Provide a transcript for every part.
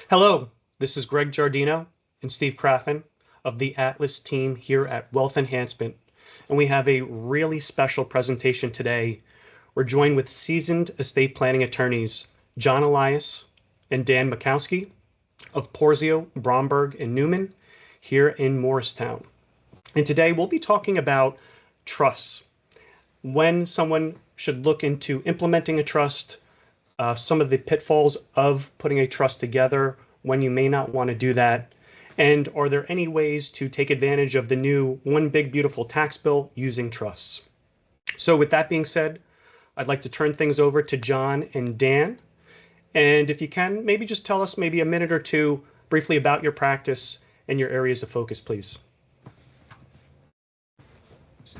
Hello, this is Greg Giardino and Steve Craffen of the Atlas team here at Wealth Enhancement, and we have a really special presentation today. We're joined with seasoned estate planning attorneys John Elias and Dan Makowski of Porzio, Bromberg, and Newman here in Morristown. And today we'll be talking about trusts, when someone should look into implementing a trust, some of the pitfalls of putting a trust together, when you may not want to do that, and are there any ways to take advantage of the new One Big Beautiful Tax Bill using trusts? So with that being said, I'd like to turn things over to John and Dan. And if you can, maybe just tell us maybe a minute or two briefly about your practice and your areas of focus, please.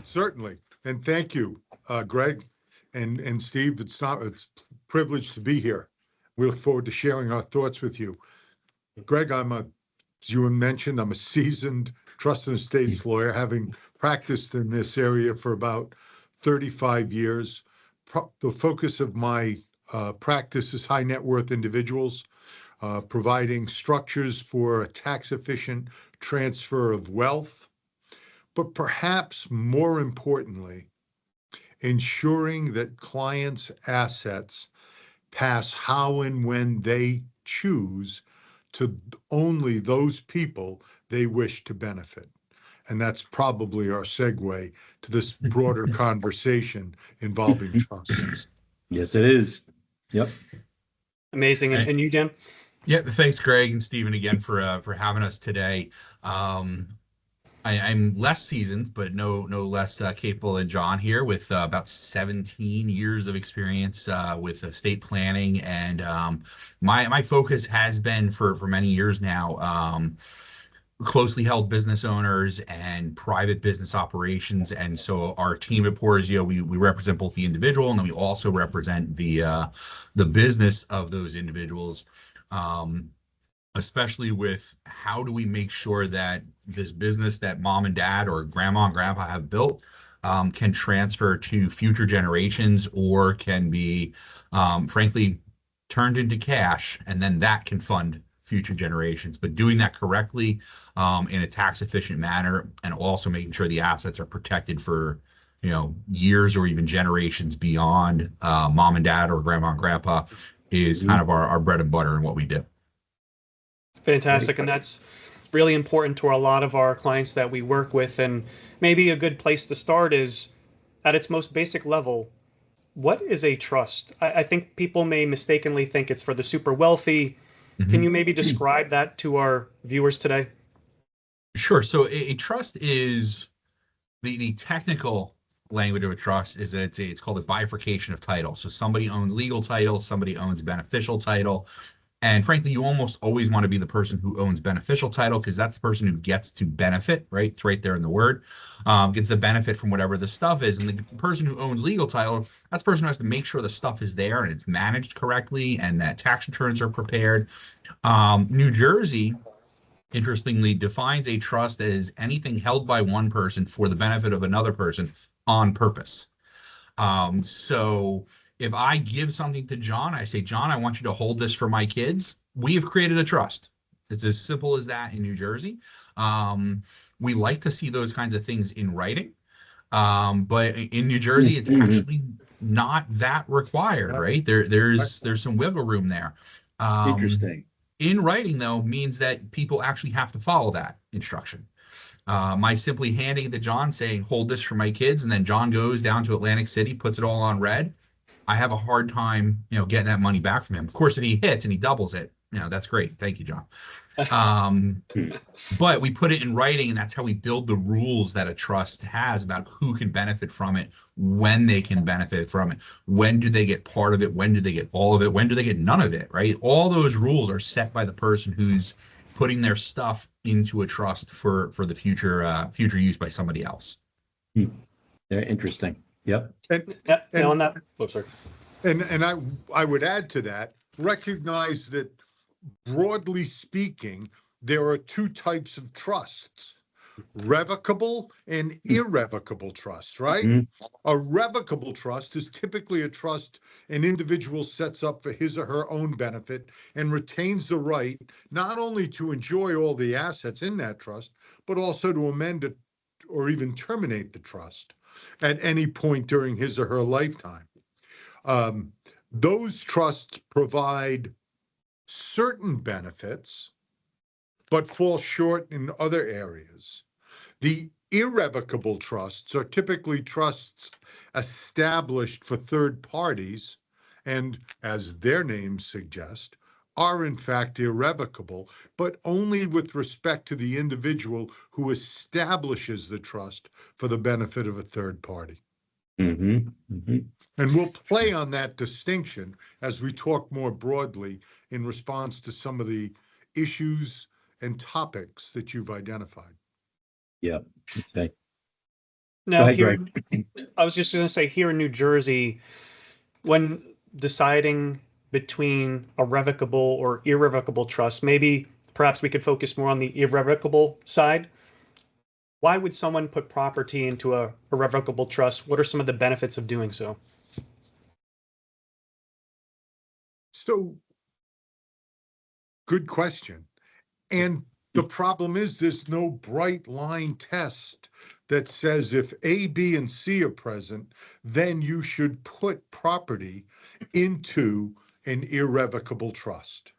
Certainly. And thank you, Greg and Steve. It's a privilege to be here. We look forward to sharing our thoughts with you. Greg, as you mentioned, I'm a seasoned trust and estates lawyer, having practiced in this area for about 35 years. The focus of my practice is high net worth individuals, providing structures for a tax efficient transfer of wealth, but perhaps more importantly, ensuring that clients' assets pass how and when they choose to only those people they wish to benefit. And that's probably our segue to this broader conversation involving trusts. Yes, it is. Yep. Amazing. And you, Dan? Yeah, thanks, Greg and Stephen, again for having us today. I'm less seasoned, but no less capable than John here, with about 17 years of experience with estate planning, and my focus has been for many years now closely held business owners and private business operations. And so our team at Porzio, we represent both the individual, and then we also represent the business of those individuals. Especially with how do we make sure that this business that mom and dad or grandma and grandpa have built can transfer to future generations, or can be, frankly, turned into cash, and then that can fund future generations. But doing that correctly in a tax efficient manner, and also making sure the assets are protected for years or even generations beyond mom and dad or grandma and grandpa, is kind of our bread and butter in what we do. Fantastic. And that's really important to a lot of our clients that we work with. And maybe a good place to start is, at its most basic level, what is a trust? I think people may mistakenly think it's for the super wealthy. Mm-hmm. Can you maybe describe that to our viewers today? Sure. So a trust is, the technical language of a trust is that it's called a bifurcation of title. So somebody owns legal title, somebody owns beneficial title. And frankly, you almost always want to be the person who owns beneficial title, because that's the person who gets to benefit, right? It's right there in the word, gets the benefit from whatever the stuff is. And the person who owns legal title, that's the person who has to make sure the stuff is there and it's managed correctly and that tax returns are prepared. New Jersey, interestingly, defines a trust as anything held by one person for the benefit of another person on purpose. So if I give something to John, I say, John, I want you to hold this for my kids. We have created a trust. It's as simple as that in New Jersey. We like to see those kinds of things in writing. But in New Jersey, it's actually not that required, right? There's some wiggle room there. Interesting. In writing, though, means that people actually have to follow that instruction. My simply handing it to John, saying, hold this for my kids, and then John goes down to Atlantic City, puts it all on red, I have a hard time, getting that money back from him. Of course, if he hits and he doubles it, that's great. Thank you, John. But we put it in writing, and that's how we build the rules that a trust has about who can benefit from it, when they can benefit from it, when do they get part of it, when do they get all of it, when do they get none of it, right? All those rules are set by the person who's putting their stuff into a trust for the future use by somebody else. Yeah, interesting. Yep. And on that, sorry. And I would add to that, recognize that broadly speaking, there are two types of trusts. revocable and irrevocable trusts, right? Mhm. A revocable trust is typically a trust an individual sets up for his or her own benefit and retains the right not only to enjoy all the assets in that trust, but also to amend it or even terminate the trust at any point during his or her lifetime. Those trusts provide certain benefits, but fall short in other areas. The irrevocable trusts are typically trusts established for third parties and, as their names suggest, are in fact irrevocable, but only with respect to the individual who establishes the trust for the benefit of a third party. Mhm. Mhm. And we'll play on that distinction as we talk more broadly in response to some of the issues and topics that you've identified. Yeah. Okay. Go Now, ahead, here, Greg. I was just going to say, here in New Jersey, when deciding between a revocable or irrevocable trust, maybe perhaps we could focus more on the irrevocable side. Why would someone put property into a irrevocable trust? What are some of the benefits of doing so? So, good question. And the problem is there's no bright line test that says if A, B, and C are present, then you should put property into an irrevocable trust.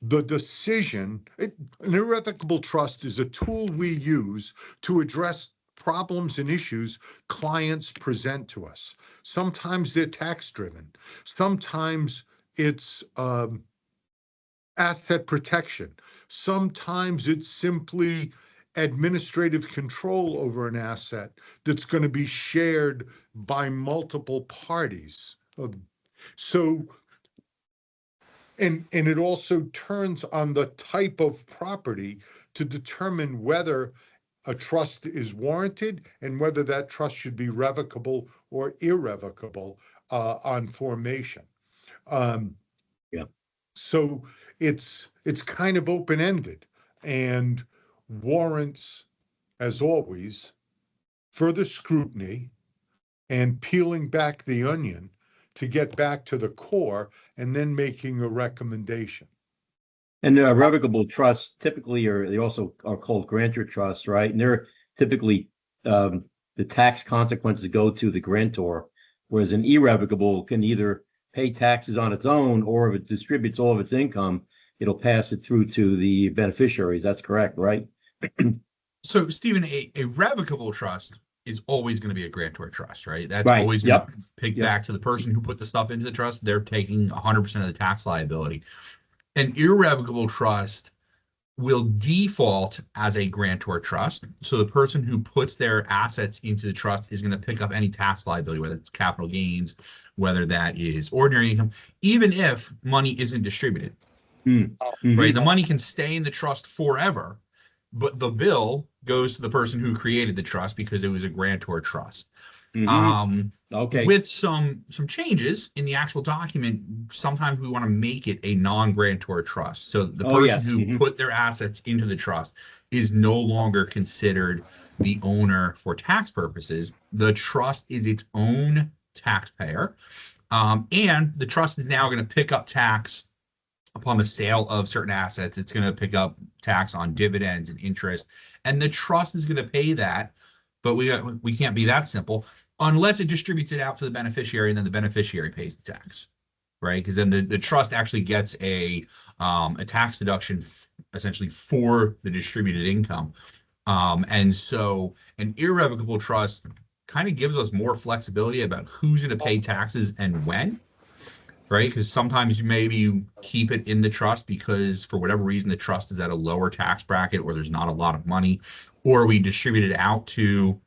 The decision, an irrevocable trust is a tool we use to address problems and issues clients present to us. Sometimes they're tax driven. Sometimes it's asset protection. Sometimes it's simply administrative control over an asset that's going to be shared by multiple parties. So, and it also turns on the type of property to determine whether a trust is warranted and whether that trust should be revocable or irrevocable on formation. Yeah. So it's kind of open-ended and warrants, as always, further scrutiny and peeling back the onion to get back to the core and then making a recommendation. And revocable trusts typically they also are called grantor trusts, right? And they're typically the tax consequences go to the grantor, whereas an irrevocable can either pay taxes on its own, or if it distributes all of its income, it'll pass it through to the beneficiaries. That's correct, right? So, Stephen, a revocable trust is always going to be a grantor trust, right? That's Right. always going to Yep. pick Yep. back to the person who put the stuff into the trust. They're taking 100% of the tax liability. An irrevocable trust will default as a grantor trust. So the person who puts their assets into the trust is going to pick up any tax liability, whether it's capital gains, whether that is ordinary income, even if money isn't distributed, Mm-hmm. right? The money can stay in the trust forever, but the bill goes to the person who created the trust because it was a grantor trust. Mm-hmm. Okay. With some changes in the actual document, sometimes we want to make it a non-grantor trust. So the Oh, person yes. who Mhm. put their assets into the trust is no longer considered the owner for tax purposes. The trust is its own taxpayer. And the trust is now going to pick up tax upon the sale of certain assets. It's going to pick up tax on dividends and interest, and the trust is going to pay that. But we can't be that simple unless it distributes it out to the beneficiary, and then the beneficiary pays the tax, right? Because then the trust actually gets a tax deduction essentially for the distributed income. And so an irrevocable trust kind of gives us more flexibility about who's going to pay taxes and when, right? Because sometimes you keep it in the trust because for whatever reason the trust is at a lower tax bracket or there's not a lot of money, or we distribute it out to,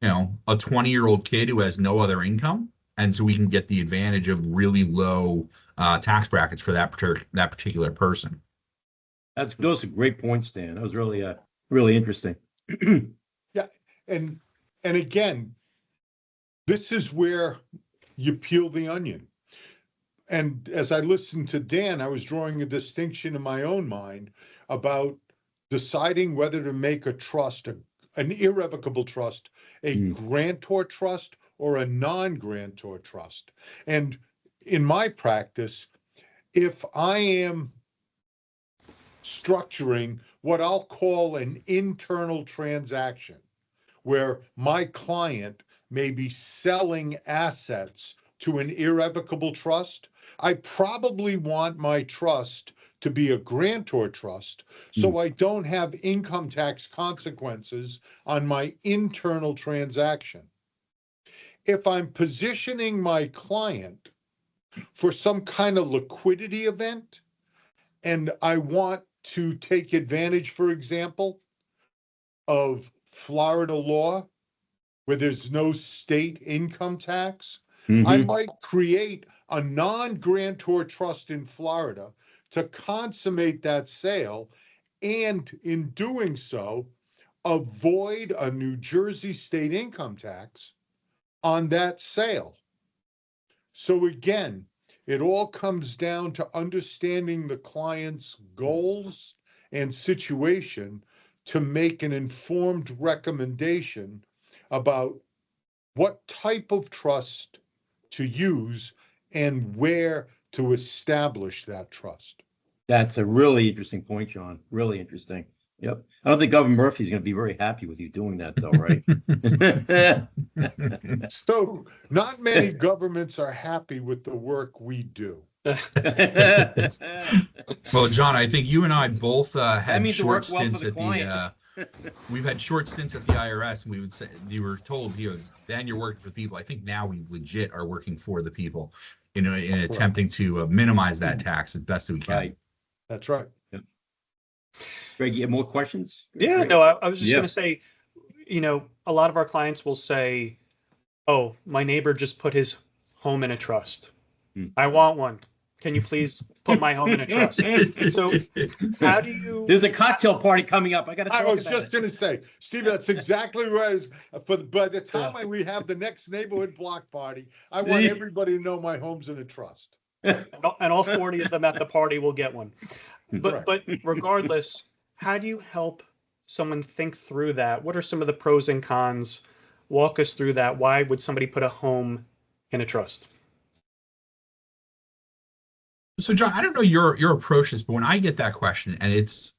a 20-year-old kid who has no other income, and so we can get the advantage of really low tax brackets for that particular person. Those are great points, Dan. That was really interesting. Yeah, and again, this is where you peel the onion. And as I listened to Dan, I was drawing a distinction in my own mind about deciding whether to make a trust an irrevocable trust, a Mm. grantor trust, or a non-grantor trust. And in my practice, if I am structuring what I'll call an internal transaction, where my client may be selling assets to an irrevocable trust, I probably want my trust to be a grantor trust so I don't have income tax consequences on my internal transaction. If I'm positioning my client for some kind of liquidity event and I want to take advantage, for example, of Florida law, where there's no state income tax, I Mhm. might create a non-grantor trust in Florida to consummate that sale, and in doing so, avoid a New Jersey state income tax on that sale. So again, it all comes down to understanding the client's goals and situation to make an informed recommendation about what type of trust to use and where to establish that trust. That's a really interesting point, John. Really interesting. Yep. I don't think Governor Murphy's going to be very happy with you doing that, though, right? So not many governments are happy with the work we do. Well, John, I think you and I both That had means to short work well for stints the at client. we've had short stints at the IRS, and we would say you were told, then you're working for the people. I think now we legit are working for the people, in attempting to minimize that tax as best as we can. Right. That's right. Yep. Greg, you have more questions? Yeah, Greg? no, I was just Yeah. going to say, a lot of our clients will say, oh, my neighbor just put his home in a trust. I want one. Can you please put my home in a trust? So how do you, There's a cocktail party coming up. I got to talk I was about just it. going to say, Steve, that's exactly what I was. By the time we have the next neighborhood block party, I want everybody to know my home's in a trust. and all 40 of them at the party will get one. But regardless, how do you help someone think through that? What are some of the pros and cons? Walk us through that. Why would somebody put a home in a trust? So, John, I don't know your approach to this, but when I get that question, and it's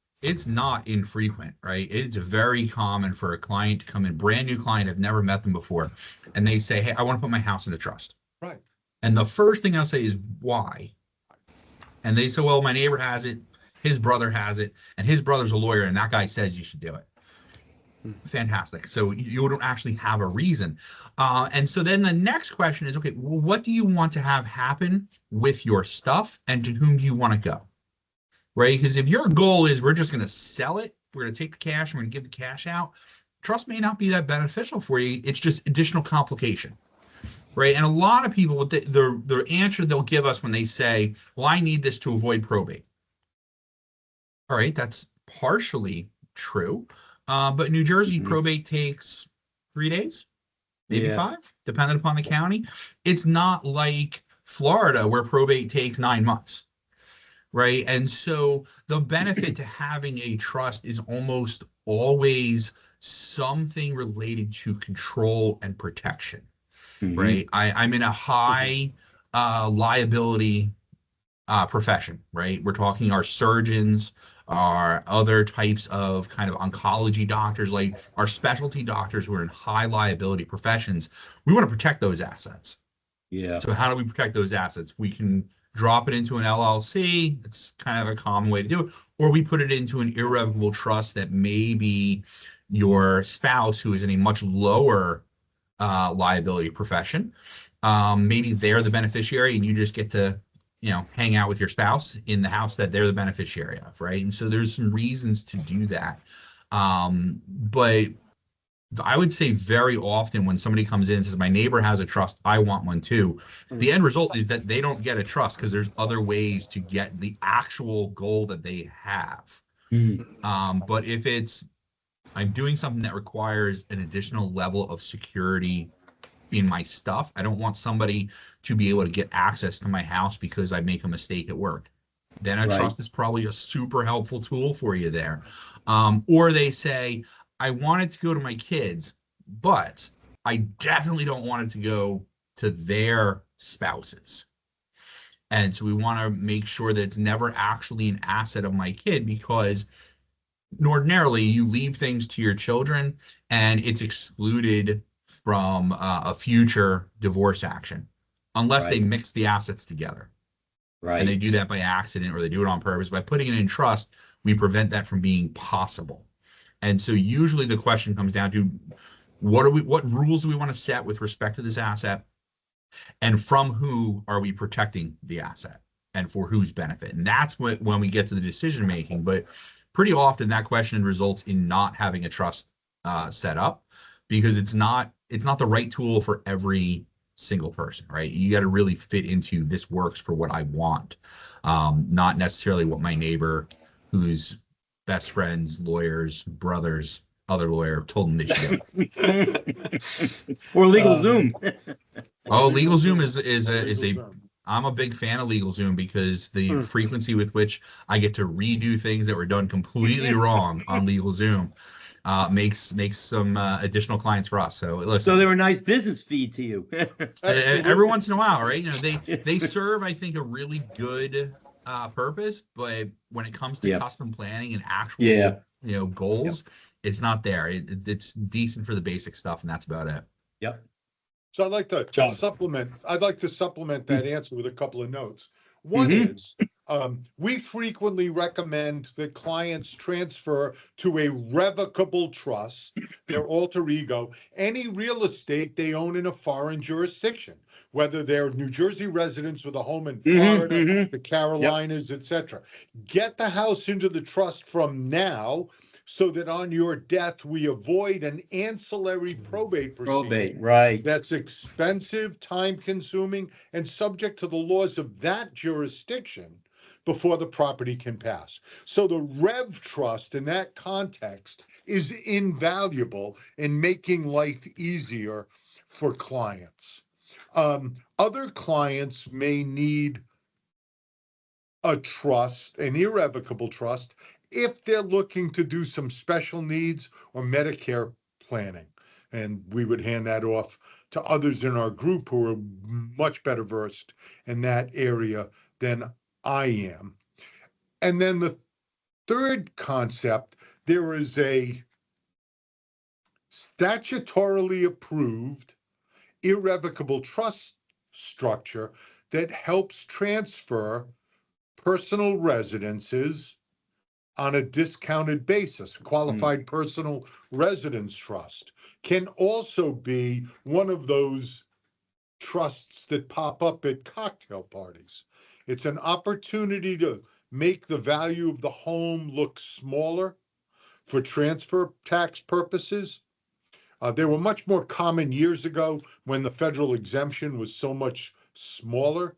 not infrequent, right? It's very common for a client to come in, brand new client, I've never met them before, and they say, "Hey, I want to put my house in a trust." Right. And the first thing I'll say is, "Why?" And they say, "Well, my neighbor has it, his brother has it, and his brother's a lawyer, and that guy says you should do it." Fantastic. So you don't actually have a reason. And so then the next question is, okay, well, what do you want to have happen with your stuff, and to whom do you want to go? Right? Because if your goal is we're just going to sell it, we're going to take the cash, and we're going to give the cash out, trust may not be that beneficial for you. It's just additional complication. Right. And a lot of people, the answer they'll give us when they say, well, I need this to avoid probate. All right, that's partially true. But New Jersey probate takes 3 days, maybe 5, depending upon the county. It's not like Florida where probate takes 9 months, right? And so the benefit to having a trust is almost always something related to control and protection, right? I'm in a high liability profession, right? We're talking our surgeons, our other types of kind of oncology doctors, like our specialty doctors who are in high liability professions. We want to protect those assets. Yeah. So how do we protect those assets? We can drop it into an LLC. It's kind of a common way to do it. Or we put it into an irrevocable trust that maybe your spouse, who is in a much lower liability profession, maybe they're the beneficiary and you just get to hang out with your spouse in the house that they're the beneficiary of, right? And so there's some reasons to do that. But I would say very often when somebody comes in and says, my neighbor has a trust, I want one too, the end result is that they don't get a trust because there's other ways to get the actual goal that they have. But if I'm doing something that requires an additional level of security in my stuff, I don't want somebody to be able to get access to my house because I make a mistake at work. Then a trust is probably a super helpful tool for you there. Or they say, I want it to go to my kids, but I definitely don't want it to go to their spouses. And so we want to make sure that it's never actually an asset of my kid, because ordinarily you leave things to your children and it's excluded from a future divorce action unless they Right, mix the assets together. And they right. do that by accident or they do it on purpose. By putting it in trust, we prevent that from being possible. And so usually the question comes down to what rules do we want to set with respect to this asset, and from who are we protecting the asset and for whose benefit? And that's when we get to the decision making. But pretty often that question results in not having a trust set up, because it's not the right tool for every single person, right? You got to really fit into, this works for what I want, not necessarily what my neighbor, whose best friends, lawyers, brothers, other lawyer told them they should do. Or legal Um, Zoom. Oh, Legal LegalZoom Zoom. is A a legal Zoom. I'm a big fan of LegalZoom because the Hmm. frequency with which I get to redo things that were done completely wrong on LegalZoom makes some additional clients for us. So So listen, they're a nice business feed to you. every Absolutely. once in a while, right? They serve, I think, a really good purpose, but when it comes to Yep. custom planning and Yeah. actual Yep. goals, it's not there. It's decent for the basic stuff, and that's about it. Yep. So John. I'd like to supplement that answer with a couple of notes. One Mm-hmm. is, we frequently recommend that clients transfer to a revocable trust, their alter ego, any real estate they own in a foreign jurisdiction, whether they're New Jersey residents with a home in Mm-hmm. Florida, Mm-hmm. the Yep. Carolinas, etc. Get the house into the trust from now, so that on your death, we avoid an ancillary probate Probate. proceeding Right. that's expensive, time consuming, and subject to the laws of that jurisdiction before the property can pass. So the Rev Trust in that context is invaluable in making life easier for clients. Other clients may need a trust, an irrevocable trust, if they're looking to do some special needs or Medicare planning. And we would hand that off to others in our group who are much better versed in that area than I am. And then the third concept, there is a statutorily approved irrevocable trust structure that helps transfer personal residences on a discounted basis. Mm. Qualified personal residence trust can also be one of those trusts that pop up at cocktail parties. It's an opportunity to make the value of the home look smaller for transfer tax purposes. They were much more common years ago when the federal exemption was so much smaller.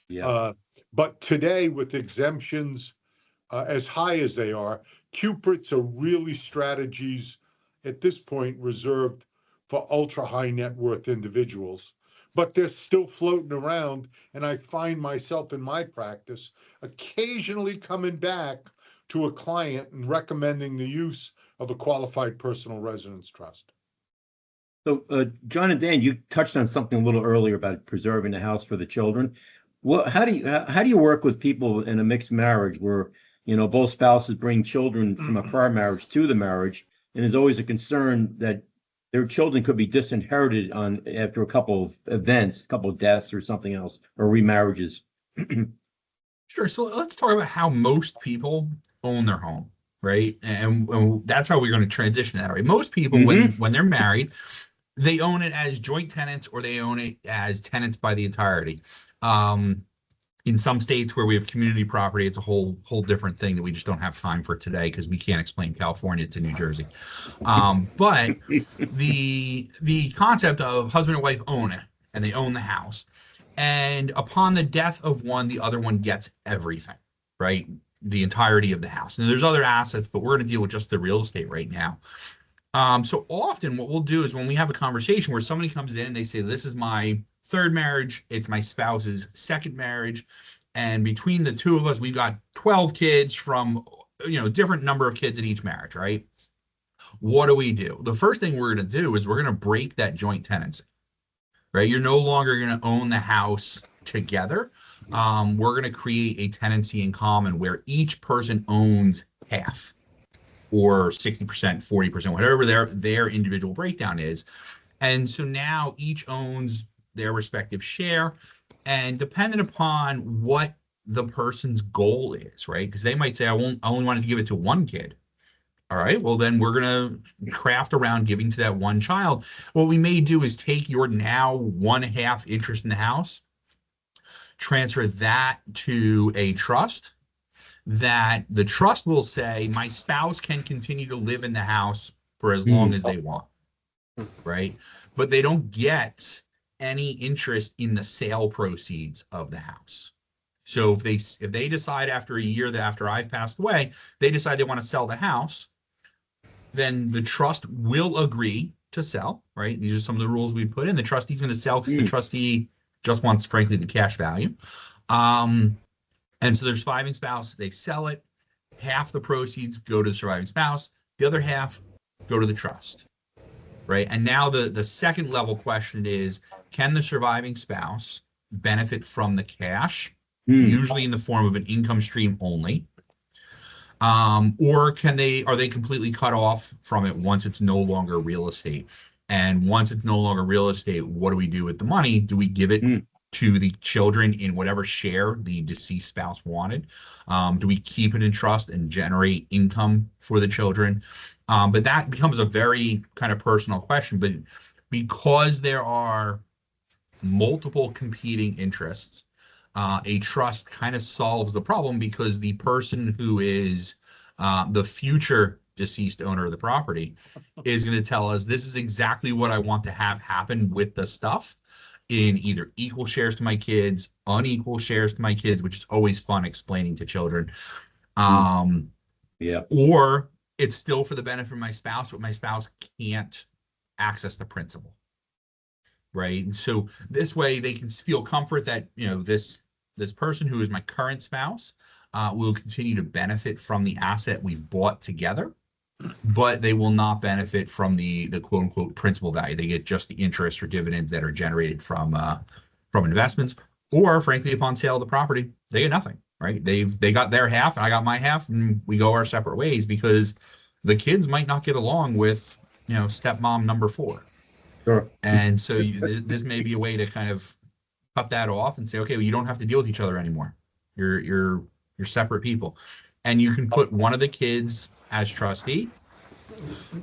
Yep. Uh, but today, with exemptions as high as they are, Cuprits are really strategies at this point reserved for ultra high net worth individuals. But they're still floating around, and I find myself in my practice occasionally coming back to a client and recommending the use of a qualified personal residence trust. So, John and Dan, you touched on something a little earlier about preserving the house for the children. Well, how do you work with people in a mixed marriage where, both spouses bring children from a prior marriage to the marriage, and there's always a concern that their children could be disinherited after a couple of events, a couple of deaths or something else, or remarriages. Sure. So let's talk about how most people own their home, right? And that's how we're going to transition that, right? Most people, when Mm-hmm. when they're married, they own it as joint tenants or they own it as tenants by the entirety. Um, in some states where we have community property, it's a whole different thing that we just don't have time for today because we can't explain California to New Jersey. But the concept of husband and wife own it and they own the house, and upon the death of one, the other one gets everything, right? The entirety of the house. And there's other assets, but we're going to deal with just the real estate right now. So often what we'll do is when we have a conversation where somebody comes in and they say, this is my third marriage, it's my spouse's second marriage, and between the two of us, we've got 12 kids from, different number of kids in each marriage, right? What do? The first thing we're going to do is we're going to break that joint tenancy, right? You're no longer going to own the house together. We're going to create a tenancy in common where each person owns half or 60%, 40%, whatever their individual breakdown is. And so now each owns their respective share. And depending upon what the person's goal is, right? Because they might say, I only wanted to give it to one kid. All right, well, then we're going to craft around giving to that one child. What we may do is take your now 1/2 interest in the house, transfer that to a trust, that the trust will say, my spouse can continue to live in the house for as long as they want, right? But they don't get any interest in the sale proceeds of the house. So if they decide after a year that after I've passed away, they decide they want to sell the house, then the trust will agree to sell, right? These are some of the rules we put in. The trustee's going to sell because the trustee just wants, frankly, the cash value. And so there's surviving spouse, they sell it. Half the proceeds go to the surviving spouse. The other half go to the trust, right? And now the second level question is, can the surviving spouse benefit from the cash, usually in the form of an income stream only? Or are they completely cut off from it once it's no longer real estate? And once it's no longer real estate, what do we do with the money? Do we give it to the children in whatever share the deceased spouse wanted? Do we keep it in trust and generate income for the children? But that becomes a very kind of personal question. But because there are multiple competing interests, a trust kind of solves the problem, because the person who is the future deceased owner of the property is going to tell us, this is exactly what I want to have happen with the stuff, in either equal shares to my kids, unequal shares to my kids, which is always fun explaining to children. Or it's still for the benefit of my spouse, but my spouse can't access the principal. Right. So this way they can feel comfort that, this person who is my current spouse will continue to benefit from the asset we've bought together, but they will not benefit from the quote unquote principal value. They get just the interest or dividends that are generated from investments, or frankly, upon sale of the property, they get nothing, right? They got their half and I got my half, and we go our separate ways, because the kids might not get along with, stepmom number 4. Sure. And so this may be a way to kind of cut that off and say, okay, well, you don't have to deal with each other anymore. You're separate people. And you can put one of the kids as trustee,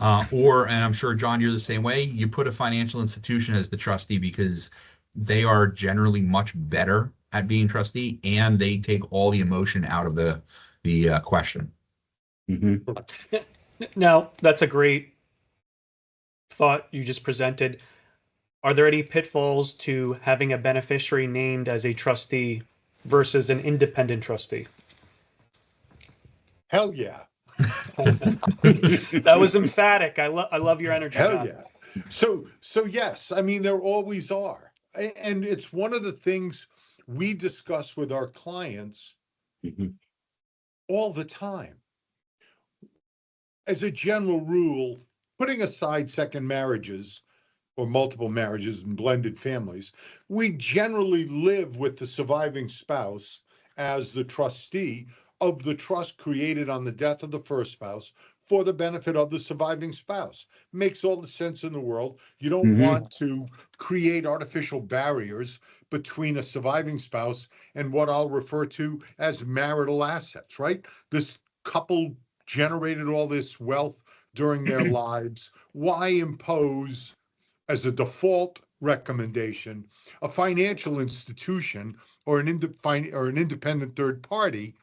and I'm sure, John, you're the same way. You put a financial institution as the trustee, because they are generally much better at being trustee, and they take all the emotion out of the question. Now, that's a great thought you just presented. Are there any pitfalls to having a beneficiary named as a trustee versus an independent trustee? Hell yeah. That was emphatic. I love your energy. Hell John. yeah. So yes, I mean, there always are. And it's one of the things we discuss with our clients all the time. As a general rule, putting aside second marriages or multiple marriages and blended families, we generally live with the surviving spouse as the trustee of the trust created on the death of the first spouse for the benefit of the surviving spouse. Makes all the sense in the world. You don't want to create artificial barriers between a surviving spouse and what I'll refer to as marital assets, right? This couple generated all this wealth during their lives. Why impose, as a default recommendation, a financial institution or an independent third party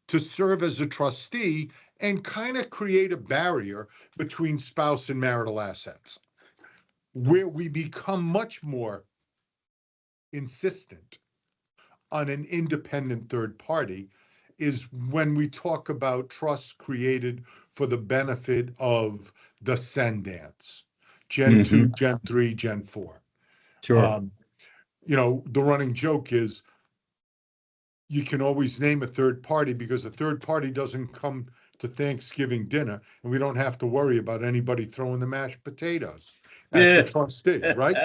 to serve as a trustee and kind of create a barrier between spouse and marital assets? Where we become much more insistent on an independent third party is when we talk about trusts created for the benefit of descendants, Gen 2, Gen 3, Gen 4. Sure. The running joke is you can always name a third party because a third party doesn't come to Thanksgiving dinner, and we don't have to worry about anybody throwing the mashed potatoes at Yeah. the trustee, right?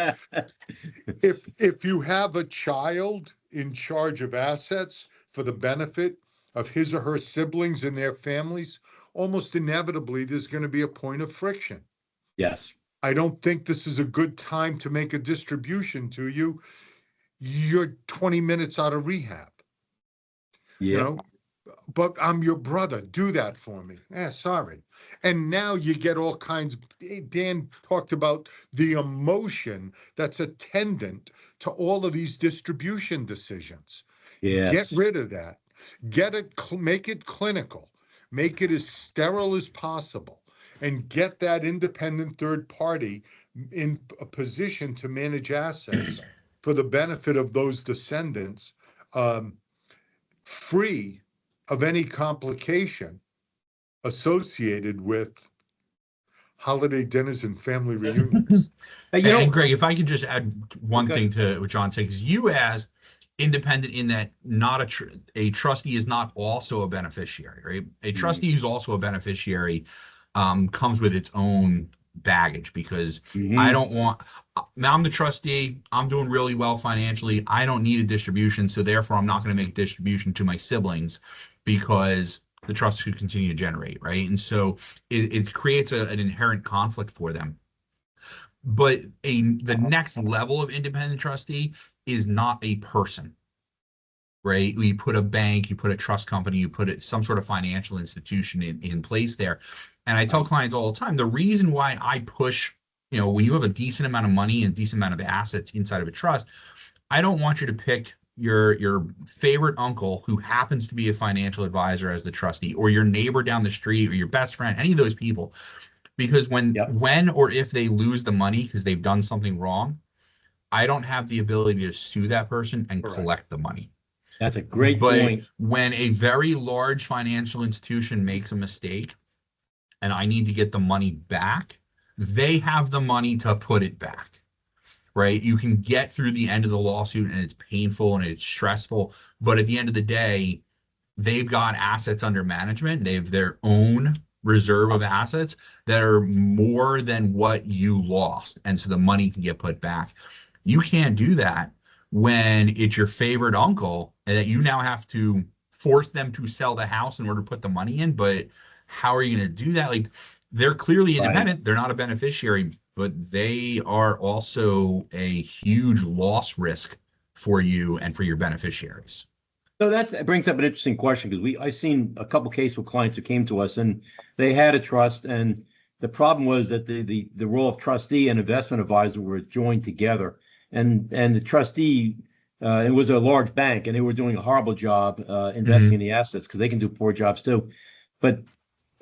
If you have a child in charge of assets for the benefit of his or her siblings and their families, almost inevitably there's going to be a point of friction. Yes. I don't think this is a good time to make a distribution to you. You're 20 minutes out of rehab, you Yeah. know, but I'm your brother. Do that for me. Sorry. And now you get all kinds. Dan talked about the emotion that's attendant to all of these distribution decisions. Get Yes. rid of that. Make it clinical. Make it as sterile as possible, and get that independent third party in a position to manage assets for the benefit of those descendants, free of any complication associated with holiday dinners and family reunions. Hey, you know, And Greg, if I could just add one Okay. thing to what John said, because you asked independent in that not a trustee is not also a beneficiary, right? A trustee who's also a beneficiary comes with its own baggage, because I don't want, now I'm the trustee, I'm doing really well financially, I don't need a distribution, so therefore I'm not going to make a distribution to my siblings because the trust could continue to generate, right? And so it creates an inherent conflict for them. But the next level of independent trustee is not a person, right? You put a bank, you put a trust company, you put some sort of financial institution in place there. And I tell clients all the time, the reason why I push, when you have a decent amount of money and decent amount of assets inside of a trust, I don't want you to pick your favorite uncle who happens to be a financial advisor as the trustee, or your neighbor down the street, or your best friend, any of those people. Because when or if they lose the money because they've done something wrong, I don't have the ability to sue that person and collect the money. That's a great But point. when a very large financial institution makes a mistake and I need to get the money back, they have the money to put it back, right? You can get through the end of the lawsuit and it's painful and it's stressful, but at the end of the day, they've got assets under management. They have their own reserve of assets that are more than what you lost. And so the money can get put back. You can't do that when it's your favorite uncle and that you now have to force them to sell the house in order to put the money in. But how are you going to do that? Like, they're clearly independent. They're not a beneficiary, but they are also a huge loss risk for you and for your beneficiaries. So that brings up an interesting question, because I seen a couple cases with clients who came to us and they had a trust, and the problem was that the role of trustee and investment advisor were joined together, and the trustee, it was a large bank and they were doing a horrible job investing in the assets, because they can do poor jobs too. But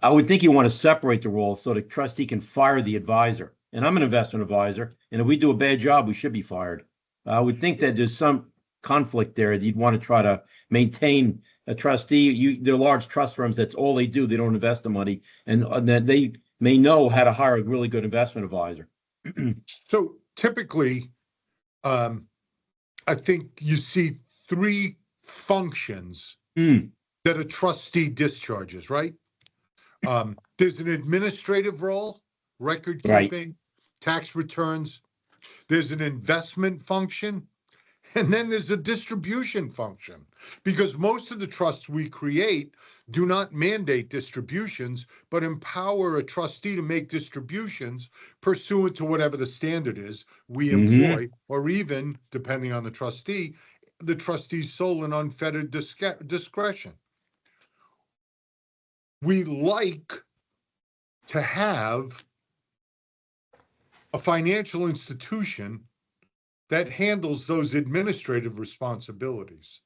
I would think you want to separate the roles so the trustee can fire the advisor. And I'm an investment advisor, and if we do a bad job, we should be fired. I would think that there's some conflict there. You'd want to try to maintain a trustee. They're large trust firms. That's all they do. They don't invest the money, and that they may know how to hire a really good investment advisor. So typically, I think you see three functions that a trustee discharges, right? There's an administrative role, record keeping, tax returns. There's an investment function, and then there's a distribution function, because most of the trusts we create do not mandate distributions, but empower a trustee to make distributions pursuant to whatever the standard is we employ, or even, depending on the trustee's sole and unfettered discretion. We like to have a financial institution that handles those administrative responsibilities.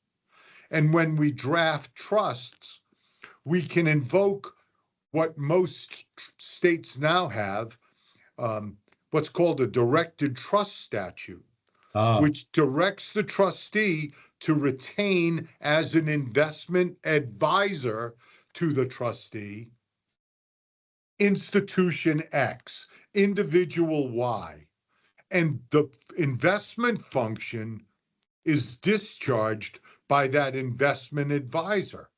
And when we draft trusts, we can invoke what most states now have, what's called a directed trust statute, which directs the trustee to retain as an investment advisor to the trustee institution X, individual Y. And the investment function is discharged by that investment advisor.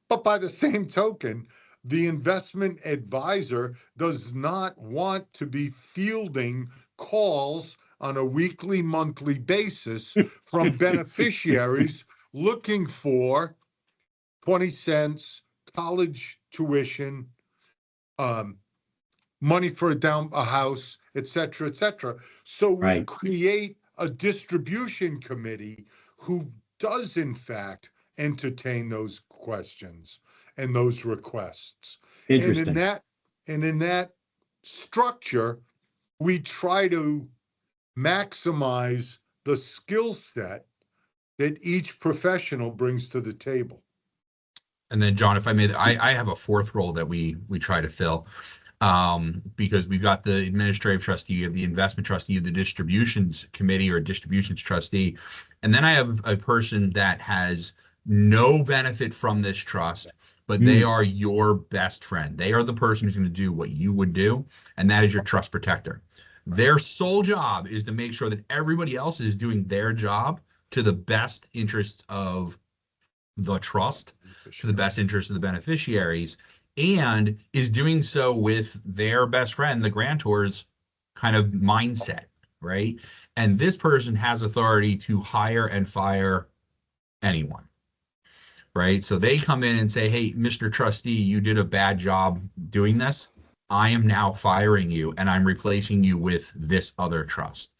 But by the same token, the investment advisor does not want to be fielding calls on a weekly, monthly basis from beneficiaries looking for 20 cents, college tuition, money for a house, et cetera, et cetera. So we Right. create a distribution committee who does in fact entertain those questions and those requests. Interesting. And in that structure, we try to maximize the skill set that each professional brings to the table. And then John, if I may, I have a fourth role that we try to fill, because we've got the administrative trustee, you have the investment trustee, you have the distributions committee or distributions trustee, and then I have a person that has no benefit from this trust, but they are your best friend. They are the person who's going to do what you would do, and that is your trust protector. Their sole job is to make sure that everybody else is doing their job to the best interest of the trust, to the best interest of the beneficiaries, and is doing so with their best friend, the grantor's kind of mindset, right? And this person has authority to hire and fire anyone, right? So they come in and say, hey, Mr. Trustee, you did a bad job doing this. I am now firing you and I'm replacing you with this other trust.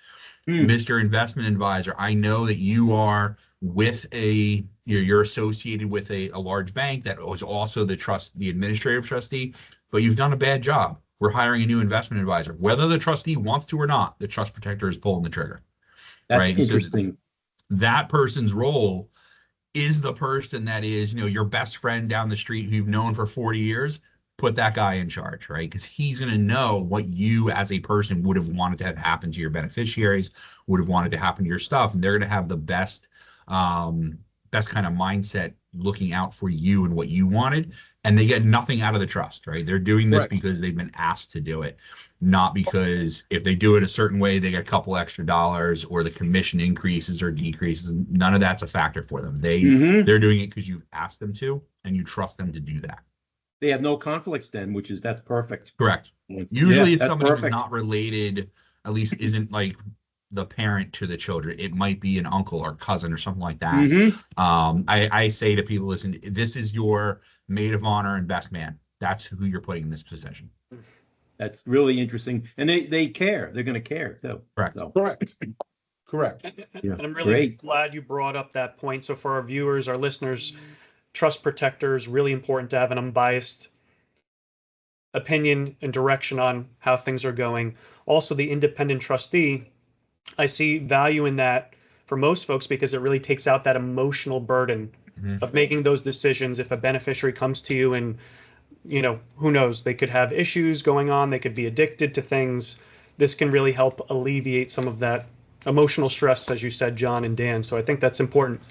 Mr. Investment Advisor, I know that you are with you're associated with a large bank that was also the administrative trustee, but you've done a bad job. We're hiring a new investment advisor. Whether the trustee wants to or not, the trust protector is pulling the trigger. That's right? interesting. So that person's role is the person that is, your best friend down the street who you've known for 40 years. Put that guy in charge, right? Because he's going to know what you as a person would have wanted to have happen to your beneficiaries, would have wanted to happen to your stuff. And they're going to have the best kind of mindset looking out for you and what you wanted. And they get nothing out of the trust, right? They're doing this because they've been asked to do it, not because if they do it a certain way, they get a couple extra dollars or the commission increases or decreases. None of that's a factor for them. They're doing it because you've asked them to, and you trust them to do that. They have no conflicts then, that's perfect. Correct. Usually it's somebody who's not related, at least isn't like the parent to the children. It might be an uncle or cousin or something like that. I say to people, listen, this is your maid of honor and best man. That's who you're putting in this position. That's really interesting. And they care. They're going to care too. Correct. So. Correct. And I'm really glad you brought up that point. So for our viewers, our listeners, trust protector is really important to have an unbiased opinion and direction on how things are going. Also, the independent trustee, I see value in that for most folks because it really takes out that emotional burden of making those decisions. If a beneficiary comes to you and, who knows, they could have issues going on, they could be addicted to things. This can really help alleviate some of that emotional stress, as you said, John and Dan. So I think that's important.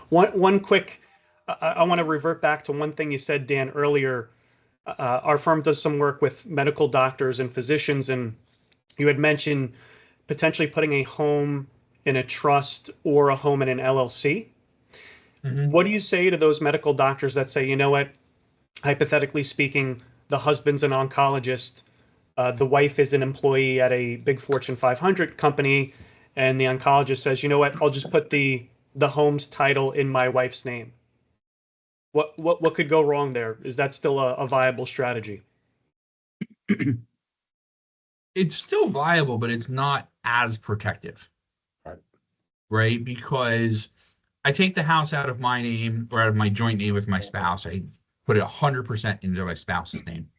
One quick, I want to revert back to one thing you said, Dan, earlier. Our firm does some work with medical doctors and physicians, and you had mentioned potentially putting a home in a trust or a home in an LLC. What do you say to those medical doctors that say, you know what, hypothetically speaking, the husband's an oncologist, the wife is an employee at a big Fortune 500 company, and the oncologist says, you know what, I'll just put the home's title in my wife's name. What could go wrong there? Is that still a viable strategy? It's still viable, but it's not as protective. Right? Because I take the house out of my name or out of my joint name with my spouse. I put it 100% into my spouse's name.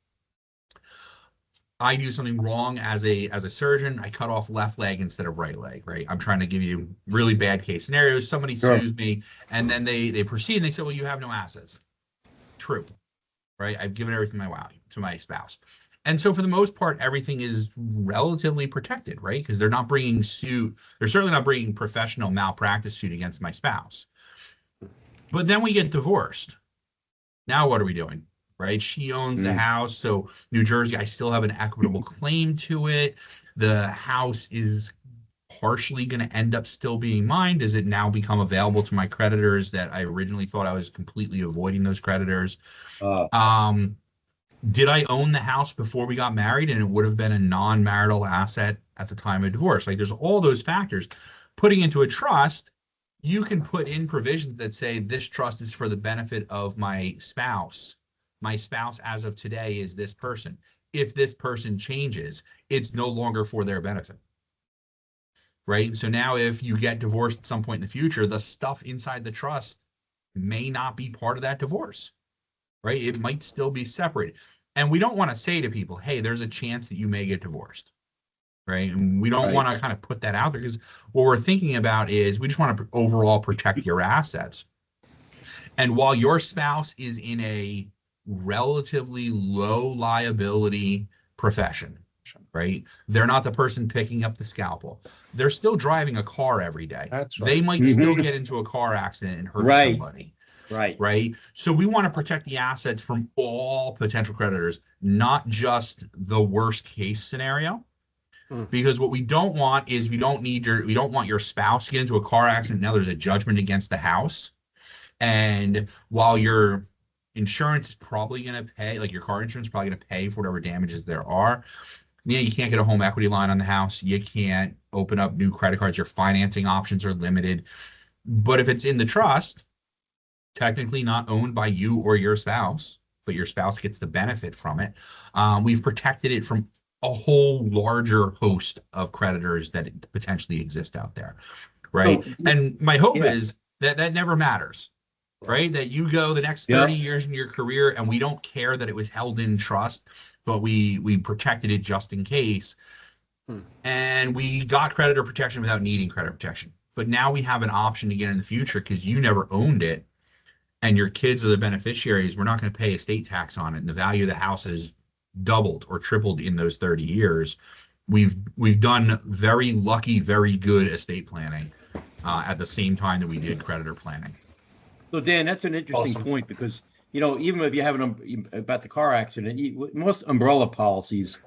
I do something wrong as a surgeon. I cut off left leg instead of right leg, right? I'm trying to give you really bad case scenarios. Somebody sues me and then they proceed and they say, well, you have no assets. True, right? I've given everything to my spouse. And so for the most part, everything is relatively protected, right? Because they're not bringing suit. They're certainly not bringing professional malpractice suit against my spouse. But then we get divorced. Now what are we doing? Right? She owns the house. So New Jersey, I still have an equitable claim to it. The house is partially going to end up still being mine. Does it now become available to my creditors that I originally thought I was completely avoiding those creditors? Did I own the house before we got married and it would have been a non-marital asset at the time of divorce? Like there's all those factors. Putting into a trust, you can put in provisions that say this trust is for the benefit of my spouse. My spouse as of today is this person. If this person changes, it's no longer for their benefit. Right? So now if you get divorced at some point in the future, the stuff inside the trust may not be part of that divorce. Right? It might still be separated. And we don't want to say to people, hey, there's a chance that you may get divorced. Right. And we don't want to kind of put that out there because what we're thinking about is we just want to overall protect your assets. And while your spouse is in a relatively low liability profession, right? They're not the person picking up the scalpel. They're still driving a car every day. That's They right. might still get into a car accident and hurt somebody. Right. So we want to protect the assets from all potential creditors, not just the worst case scenario. Because what we don't want is we don't want your spouse to get into a car accident. Now there's a judgment against the house. And while your insurance is probably going to pay, like your car insurance is probably going to pay for whatever damages there are. Yeah, you can't get a home equity line on the house. You can't open up new credit cards. Your financing options are limited. But if it's in the trust, technically not owned by you or your spouse, but your spouse gets the benefit from it. We've protected it from a whole larger host of creditors that potentially exist out there, right? And my hope is that that never matters, right? That you go the next 30 years in your career and we don't care that it was held in trust, but we protected it just in case. And we got creditor protection without needing creditor protection. But now we have an option to get in the future because you never owned it and your kids are the beneficiaries. We're not going to pay estate tax on it. And the value of the house is doubled or tripled in those 30 years. We've done very lucky, very good estate planning at the same time that we did creditor planning. So Dan, that's an interesting point because, you know, even if you have about the car accident, most umbrella policies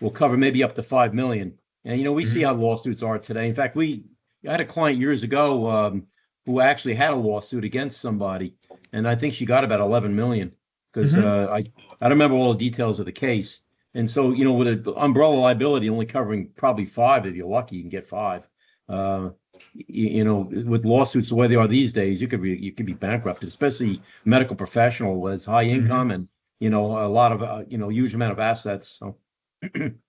will cover maybe up to $5 million. And, you know, we see how lawsuits are today. In fact, I had a client years ago who actually had a lawsuit against somebody. And I think she got about 11 million because I don't remember all the details of the case. And so, you know, with an umbrella liability only covering probably 5, if you're lucky, you can get 5. You know, with lawsuits the way they are these days, you could be bankrupted, especially medical professional with high income and, you know, a lot of, you know, huge amount of assets. So.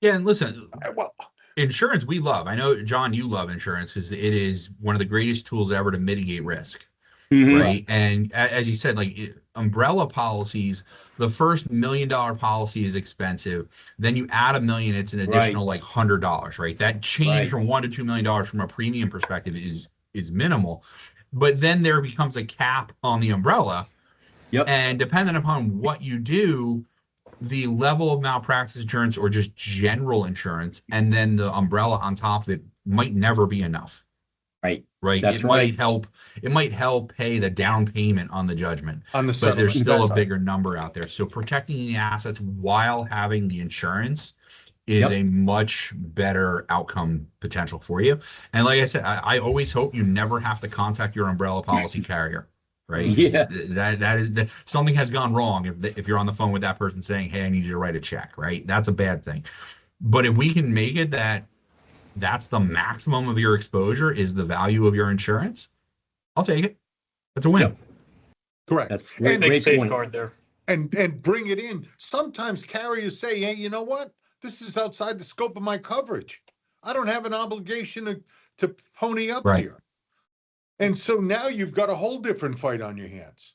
Yeah. And listen, well, insurance we love. I know, John, you love insurance because it is one of the greatest tools ever to mitigate risk. Right. And as you said, like umbrella policies, the first $1 million policy is expensive. Then you add $1 million, it's an additional like $100, right? That change from $1 to $2 million from a premium perspective is minimal. But then there becomes a cap on the umbrella. And depending upon what you do, the level of malpractice insurance or just general insurance, and then the umbrella on top of it might never be enough. Right. That's It might help pay the down payment on the judgment, but there's still a bigger number out there. So protecting the assets while having the insurance is a much better outcome potential for you. And like I said, I always hope you never have to contact your umbrella policy carrier. Right. That is something has gone wrong if you're on the phone with that person saying, hey, I need you to write a check. Right. That's a bad thing. But if we can make it that's the maximum of your exposure is the value of your insurance, I'll take it. That's a win. Correct. That's great. Big safeguard there. And bring it in. Sometimes carriers say, hey, you know what? This is outside the scope of my coverage. I don't have an obligation to pony up here. And so now you've got a whole different fight on your hands.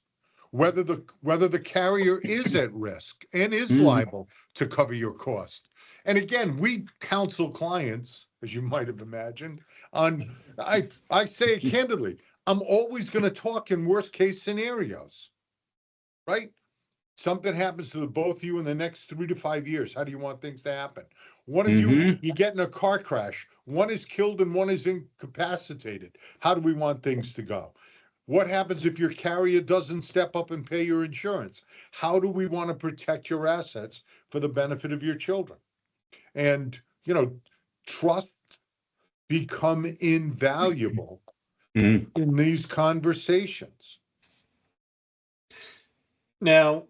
Whether the carrier is at risk and is liable to cover your cost. And again, we counsel clients, as you might have imagined, I say it candidly, I'm always going to talk in worst case scenarios, right? Something happens to the both of you in the next 3 to 5 years. How do you want things to happen? One of you get in a car crash. One is killed and one is incapacitated. How do we want things to go? What happens if your carrier doesn't step up and pay your insurance? How do we want to protect your assets for the benefit of your children? And, you know, trust become invaluable in these conversations. Now,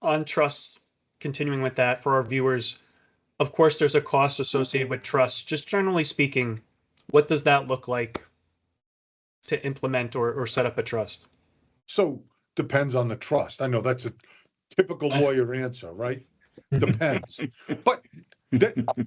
on trusts, continuing with that for our viewers, of course, there's a cost associated with trust. Just generally speaking, what does that look like to implement or set up a trust? So depends on the trust. I know that's a typical lawyer answer, right? Depends. But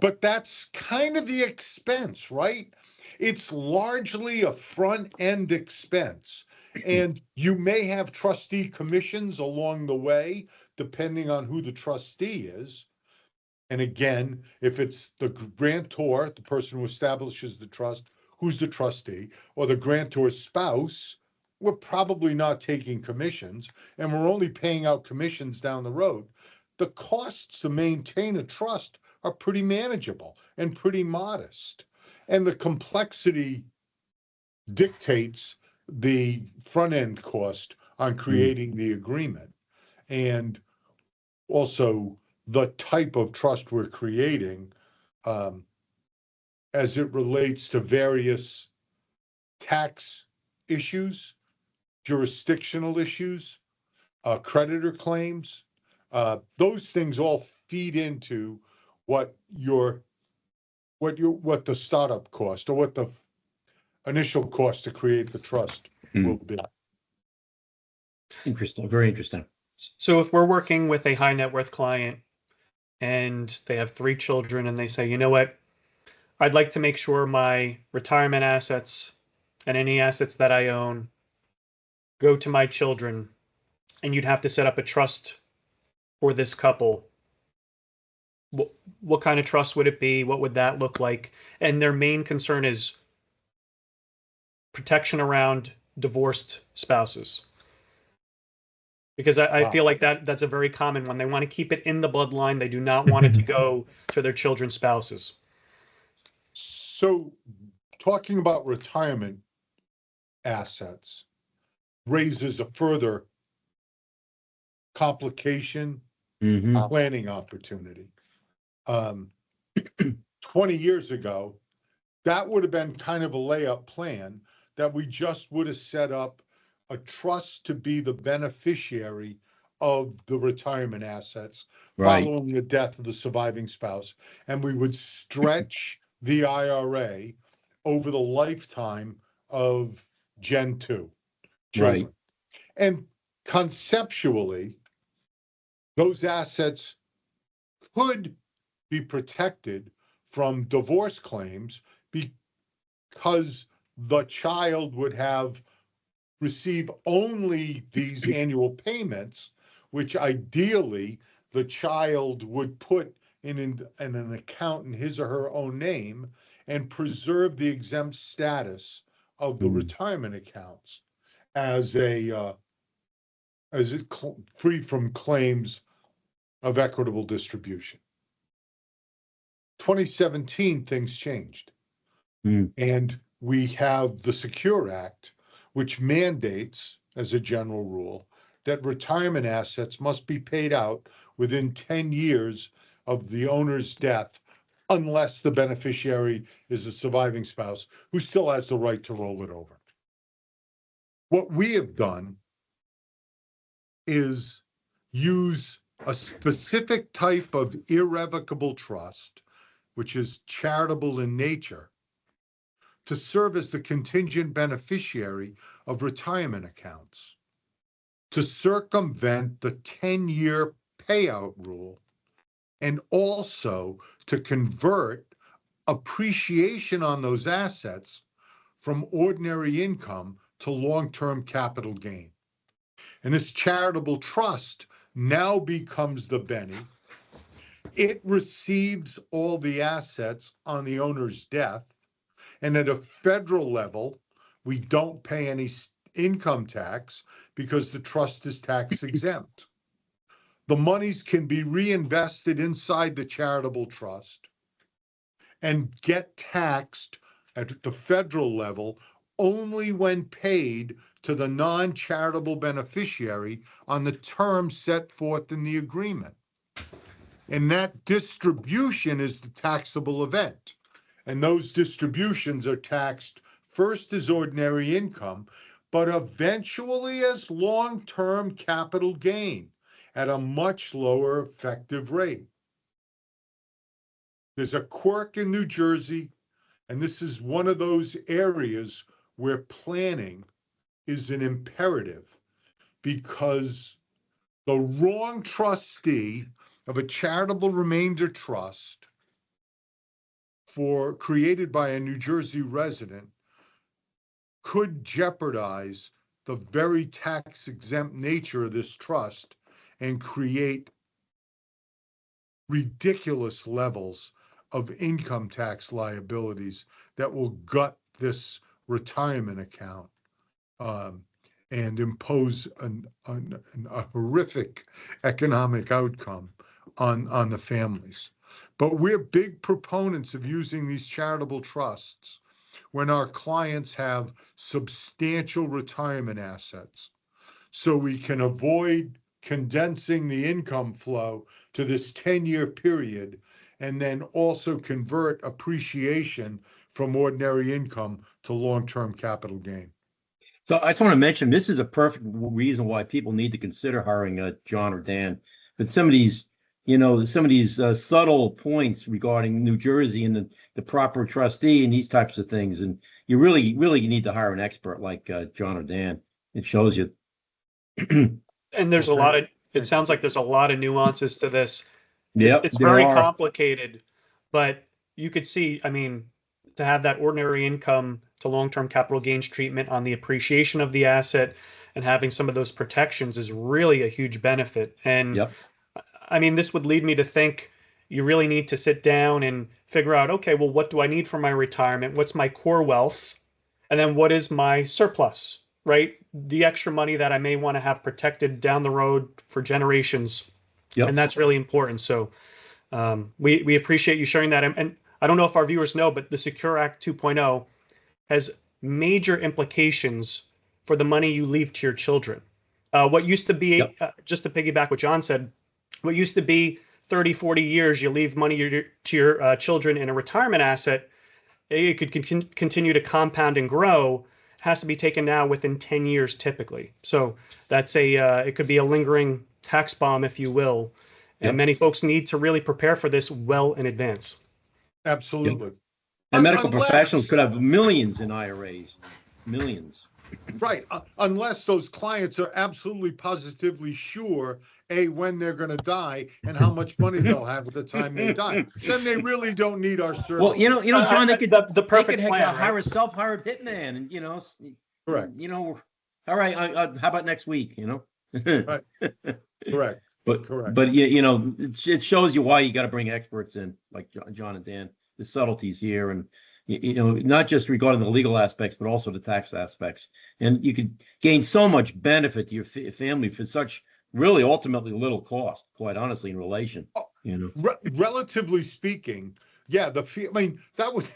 but that's kind of the expense, right? It's largely a front end expense. And you may have trustee commissions along the way, depending on who the trustee is. And again, if it's the grantor, the person who establishes the trust, who's the trustee, or the grantor's spouse, we're probably not taking commissions, and we're only paying out commissions down the road. The costs to maintain a trust are pretty manageable and pretty modest. And the complexity dictates the front end cost on creating the agreement. And also the type of trust we're creating as it relates to various tax issues, jurisdictional issues, creditor claims. Those things all feed into what the startup cost or what the initial cost to create the trust will be. Interesting, very interesting. So if we're working with a high net worth client and they have 3 children and they say, you know what, I'd like to make sure my retirement assets and any assets that I own go to my children, and you'd have to set up a trust for this couple. What kind of trust would it be? What would that look like? And their main concern is protection around divorced spouses. Because I feel like that's a very common one. They want to keep it in the bloodline. They do not want it to go to their children's spouses. So talking about retirement assets raises a further complication, planning opportunity. 20 years ago, that would have been kind of a layup plan that we just would have set up a trust to be the beneficiary of the retirement assets following the death of the surviving spouse. And we would stretch the IRA over the lifetime of Gen 2 children. And conceptually, those assets could be protected from divorce claims because the child would receive only these annual payments, which ideally the child would put in an account in his or her own name and preserve the exempt status of the retirement accounts as free from claims of equitable distribution. 2017, things changed. And we have the Secure Act, which mandates, as a general rule, that retirement assets must be paid out within 10 years of the owner's death, unless the beneficiary is a surviving spouse who still has the right to roll it over. What we have done is use a specific type of irrevocable trust, which is charitable in nature, to serve as the contingent beneficiary of retirement accounts, to circumvent the 10-year payout rule, and also to convert appreciation on those assets from ordinary income to long-term capital gain. And this charitable trust now becomes the Benny. It receives all the assets on the owner's death. And at a federal level, we don't pay any income tax because the trust is tax exempt. The monies can be reinvested inside the charitable trust and get taxed at the federal level only when paid to the non-charitable beneficiary on the terms set forth in the agreement. And that distribution is the taxable event. And those distributions are taxed first as ordinary income, but eventually as long-term capital gain. at a much lower effective rate. There's a quirk in New Jersey, and this is one of those areas where planning is an imperative, because the wrong trustee of a charitable remainder trust created by a New Jersey resident could jeopardize the very tax exempt nature of this trust and create ridiculous levels of income tax liabilities that will gut this retirement account, and impose a horrific economic outcome on the families. But we're big proponents of using these charitable trusts when our clients have substantial retirement assets, so we can avoid condensing the income flow to this 10-year period, and then also convert appreciation from ordinary income to long-term capital gain. So I just want to mention, this is a perfect reason why people need to consider hiring John or Dan. But some of these, subtle points regarding New Jersey and the proper trustee and these types of things, and you really need to hire an expert like John or Dan. It shows you. And there's it sounds like there's a lot of nuances to this. Yep, it's very complicated, but you could see, I mean, to have that ordinary income to long-term capital gains treatment on the appreciation of the asset and having some of those protections is really a huge benefit. And yep. I mean, this would lead me to think you really need to sit down and figure out, okay, well, what do I need for my retirement? What's my core wealth? And then what is my surplus, right? The extra money that I may want to have protected down the road for generations. Yep. And that's really important. So we appreciate you sharing that. And I don't know if our viewers know, but the Secure Act 2.0 has major implications for the money you leave to your children. What used to be, just to piggyback what John said, what used to be 30, 40 years, you leave money to your children in a retirement asset, it could continue to compound and grow, has to be taken now within 10 years typically. So that's it could be a lingering tax bomb, if you will. And many folks need to really prepare for this well in advance. Absolutely. Yep. And medical professionals could have millions in IRAs, millions. Right, unless those clients are absolutely positively sure, when they're going to die and how much money they'll have at the time they die. Then they really don't need our service. Well, John, they could the perfect plan, hire a self-hired hitman, and correct. All right, how about next week? Right. Correct. But it shows you why you got to bring experts in like John and Dan. The subtleties here, and not just regarding the legal aspects, but also the tax aspects. And you could gain so much benefit to your family for such really ultimately little cost, quite honestly, in relation. Relatively speaking, yeah. I mean, that was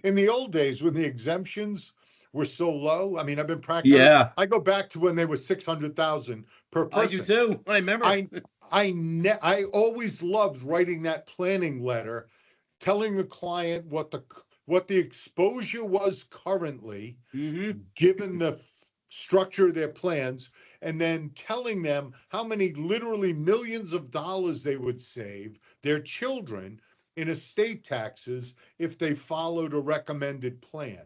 in the old days when the exemptions were so low. I mean, I've been practicing. Yeah. I go back to when they were 600,000 per person. I do too. I remember. I always loved writing that planning letter, telling the client what the exposure was currently, given the structure of their plans, and then telling them how many literally millions of dollars they would save their children in estate taxes if they followed a recommended plan.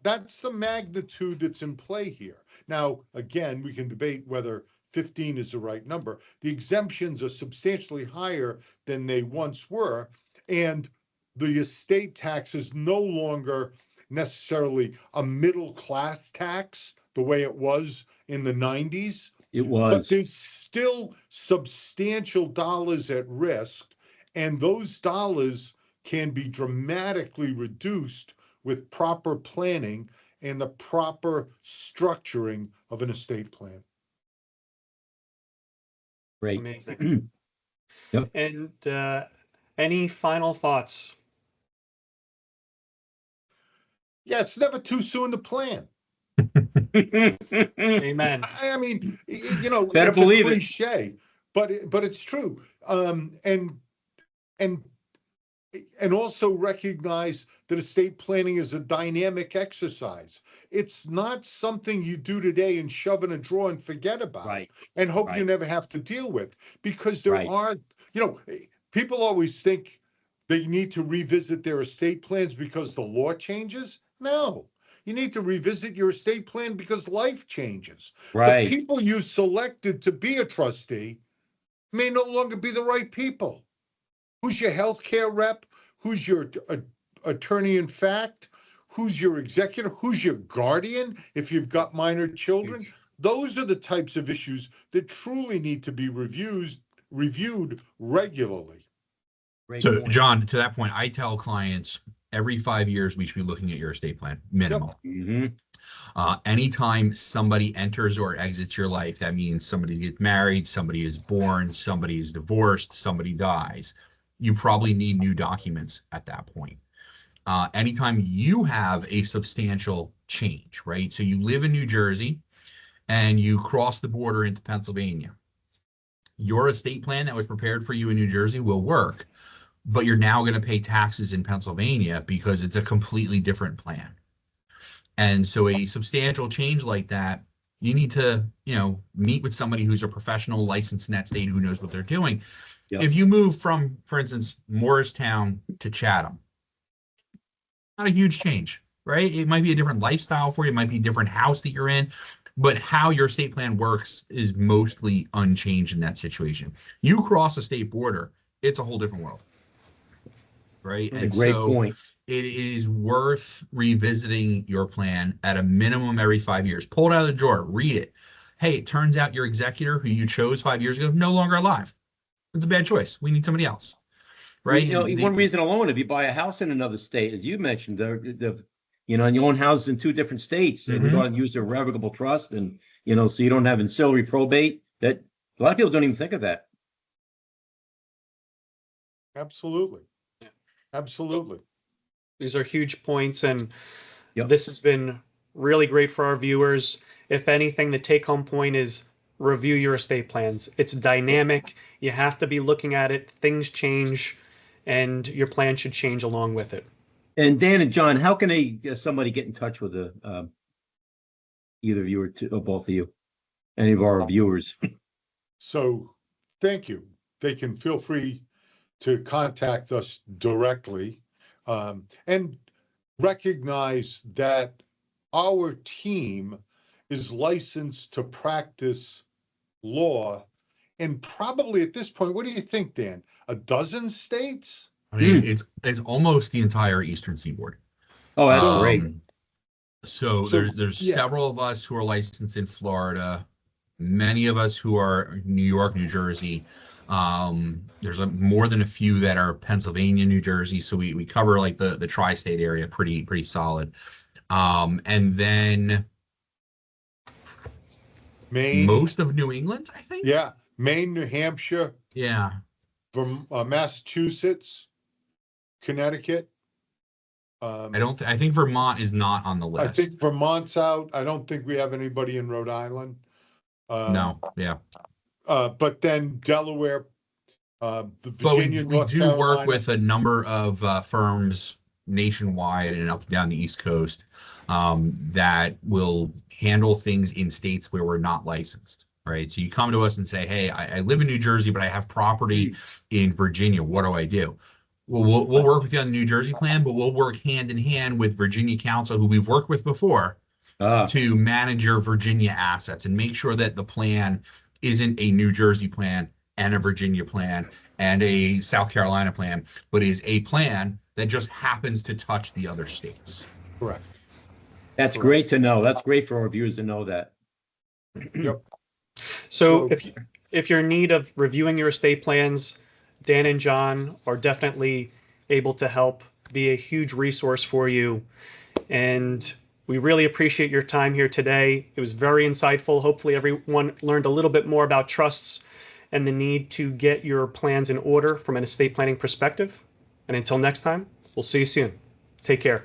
That's the magnitude that's in play here. Now, again, we can debate whether 15 is the right number. The exemptions are substantially higher than they once were, and the estate tax is no longer necessarily a middle class tax the way it was in the 90s. It was. But there's still substantial dollars at risk, and those dollars can be dramatically reduced with proper planning and the proper structuring of an estate plan. Great. Amazing. And any final thoughts? Yeah, it's never too soon to plan. Amen. I mean, better it's believe a cliche, but it's true. And and also recognize that estate planning is a dynamic exercise. It's not something you do today and shove in a drawer and forget about Right. and hope you Right. never have to deal with, because there Right. are, people always think they need to revisit their estate plans because the law changes. No, you need to revisit your estate plan because life changes. The Right. people you selected to be a trustee may no longer be the right people. Who's your healthcare rep? Who's your attorney in fact? Who's your executor? Who's your guardian if you've got minor children? Those are the types of issues that truly need to be reviewed regularly. Great So, point. John, to that point, I tell clients every 5 years we should be looking at your estate plan, minimum. Mhm. Anytime somebody enters or exits your life, that means somebody gets married, somebody is born, somebody is divorced, somebody dies. You probably need new documents at that point. Anytime you have a substantial change, right? So you live in New Jersey and you cross the border into Pennsylvania. Your estate plan that was prepared for you in New Jersey will work, but you're now going to pay taxes in Pennsylvania because it's a completely different plan. And so a substantial change like that, you need to, meet with somebody who's a professional licensed in that state who knows what they're doing. Yep. If you move from, for instance, Morristown to Chatham, not a huge change, right? It might be a different lifestyle for you. It might be a different house that you're in, but how your estate plan works is mostly unchanged in that situation. You cross a state border, it's a whole different world, right? That's a And great so point. it is worth revisiting your plan at a minimum every 5 years. Pull it out of the drawer, read it. Hey, it turns out your executor who you chose 5 years ago, no longer alive. It's a bad choice. We need somebody else. Right. One reason alone, if you buy a house in another state, as you mentioned, and you own houses in 2 different states, and we're going to use a revocable trust, and so you don't have ancillary probate. That a lot of people don't even think of that. Absolutely. Absolutely. These are huge points, and Yep. this has been really great for our viewers. If anything, the take-home point is review your estate plans. It's dynamic. You have to be looking at it. Things change, and your plan should change along with it. And Dan and John, how can somebody get in touch with either of you or both of you, any of our viewers? So, thank you. They can feel free to contact us directly, and recognize that our team is licensed to practice law in probably at this point, what do you think, Dan? A dozen states? I mean, it's almost the entire Eastern Seaboard. Oh, that's great. So there's several of us who are licensed in Florida, many of us who are New York, New Jersey. There's more than a few that are Pennsylvania, New Jersey. So we cover like the tri-state area pretty solid. And then Maine, most of New England, I think. yeah, Maine, New Hampshire, Yeah. from Massachusetts, Connecticut. I think Vermont is not on the I list. think Vermont's out. I don't think we have anybody in Rhode Island. No, yeah. But then Delaware, the But Virginia, we North do work Carolina. with a number of firms nationwide and up and down the East Coast that will handle things in states where we're not licensed, right? So you come to us and say, hey, I live in New Jersey, but I have property in Virginia. What do I do? Well, we'll work with you on the New Jersey plan, but we'll work hand in hand with Virginia counsel who we've worked with before to manage your Virginia assets and make sure that the plan isn't a New Jersey plan and a Virginia plan and a South Carolina plan, but is a plan that just happens to touch the other states. Correct. That's great to know. That's great for our viewers to know that. Yep. So if you're in need of reviewing your estate plans, Dan and John are definitely able to help, be a huge resource for you. And we really appreciate your time here today. It was very insightful. Hopefully everyone learned a little bit more about trusts and the need to get your plans in order from an estate planning perspective. And until next time, we'll see you soon. Take care.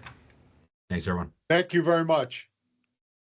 Thanks, everyone. Thank you very much.